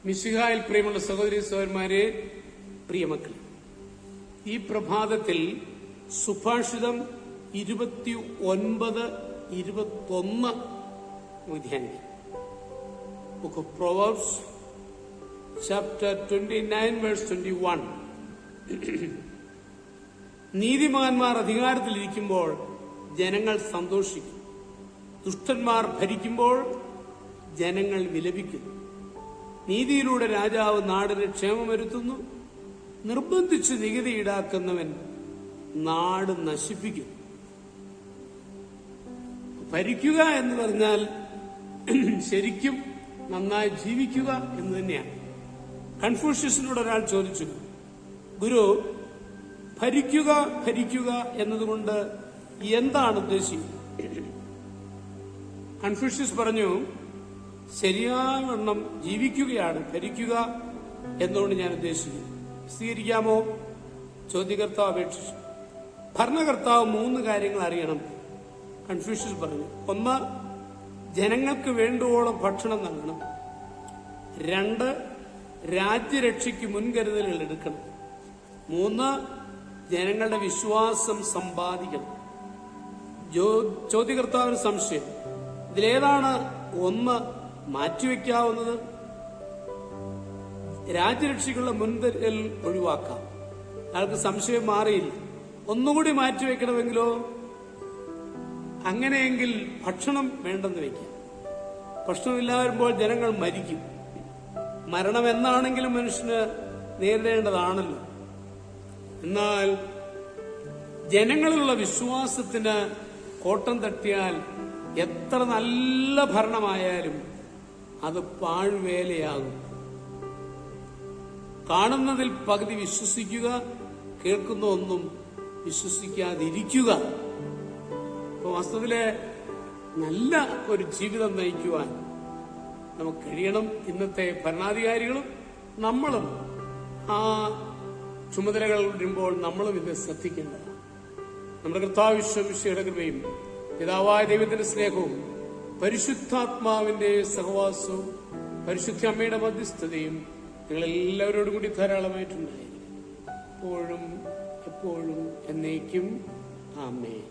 മിശിഹായിൽ പ്രിയമുള്ള സഹോദരി സഹോദരന്മാരെ, പ്രിയമക്കളെ, ഈ പ്രഭാതത്തിൽ സുഭാഷിതം 29-21 ധ്യാനിക്കും. Book of proverbs chapter 29:21. നീതിമാന്മാർ അധികാരത്തിലിരിക്കുമ്പോൾ ജനങ്ങൾ സന്തോഷിക്കും, ദുഷ്ടന്മാർ ഭരിക്കുമ്പോൾ ജനങ്ങൾ വിലപിക്കുന്നു. നീതിയിലൂടെ രാജാവ് നാടിന് ക്ഷേമം വരുത്തുന്നു, നിർബന്ധിച്ച് നികുതി ഈടാക്കുന്നവൻ നാട് നശിപ്പിക്കുന്നു. ഭരിക്കുക എന്ന് പറഞ്ഞാൽ ശരിക്കും നന്നായി ജീവിക്കുക എന്ന് തന്നെയാണ്. കൺഫ്യൂഷ്യസിനോട് ഒരാൾ ചോദിച്ചു, ഗുരു, ഭരിക്കുക എന്നതുകൊണ്ട് എന്താണ് ഉദ്ദേശിക്കുന്നത്? കൺഫ്യൂഷ്യസ് പറഞ്ഞു, ശരിയായ വണ്ണം ജീവിക്കുകയാണ് ഭരിക്കുക എന്നുകൊണ്ട് ഞാൻ ഉദ്ദേശിക്കുന്നു. വിശദീകരിക്കാമോ? ചോദ്യകർത്താവ് അപേക്ഷിച്ചു. ഭരണകർത്താവ് 3 കാര്യങ്ങൾ അറിയണം. കൺഫ്യൂഷ്യസ് പറഞ്ഞു. 1, ജനങ്ങൾക്ക് വേണ്ടുവോളം ഭക്ഷണം നൽകണം. 2, രാജ്യരക്ഷയ്ക്ക് മുൻകരുതലുകൾ എടുക്കണം. 3, ജനങ്ങളുടെ വിശ്വാസം സമ്പാദിക്കണം. ചോദ്യകർത്താവിന് സംശയം, ഇതിലേതാണ് 1 മാറ്റിവെക്കാവുന്നത്? രാജ്യരക്ഷയ്ക്കുള്ള മുൻകരുതൽ ഒഴിവാക്കാം. അയാൾക്ക് സംശയം മാറിയില്ല. ഒന്നുകൂടി മാറ്റിവെക്കണമെങ്കിലോ? അങ്ങനെയെങ്കിൽ ഭക്ഷണം വേണ്ടെന്ന് വയ്ക്കാം. ഭക്ഷണമില്ലാതെ വരുമ്പോൾ ജനങ്ങൾ മരിക്കും. മരണം എന്നാണെങ്കിലും മനുഷ്യന് നേരിടേണ്ടതാണല്ലോ. എന്നാൽ ജനങ്ങളിലുള്ള വിശ്വാസത്തിന് കോട്ടം തട്ടിയാൽ എത്ര നല്ല ഭരണമായാലും അത് പാഴ്വേലയാകും. കാണുന്നതിൽ പകുതി വിശ്വസിക്കുക, കേൾക്കുന്ന ഒന്നും വിശ്വസിക്കാതിരിക്കുക. അപ്പൊ വാസ്തവത്തില് നല്ല ഒരു ജീവിതം നയിക്കുവാൻ നമുക്ക് കഴിയണം. ഇന്നത്തെ ഭരണാധികാരികളും നമ്മളും ആ ചുമതലകൾ വരുമ്പോൾ നമ്മളും ഇത് ശ്രദ്ധിക്കേണ്ടതാണ്. നമ്മുടെ കർത്താവ് വിശ്വമിശിഹായുടെ കൃപയും പിതാവായ ദൈവത്തിന്റെ സ്നേഹവും പരിശുദ്ധാത്മാവിന്റെ സഹവാസവും പരിശുദ്ധ അമ്മയുടെ മധ്യസ്ഥതയും നിങ്ങളെല്ലാവരോടും കൂടി ധാരാളമായിട്ടുണ്ടായിരിക്കും, എപ്പോഴും എന്നേക്കും. ആമേൻ.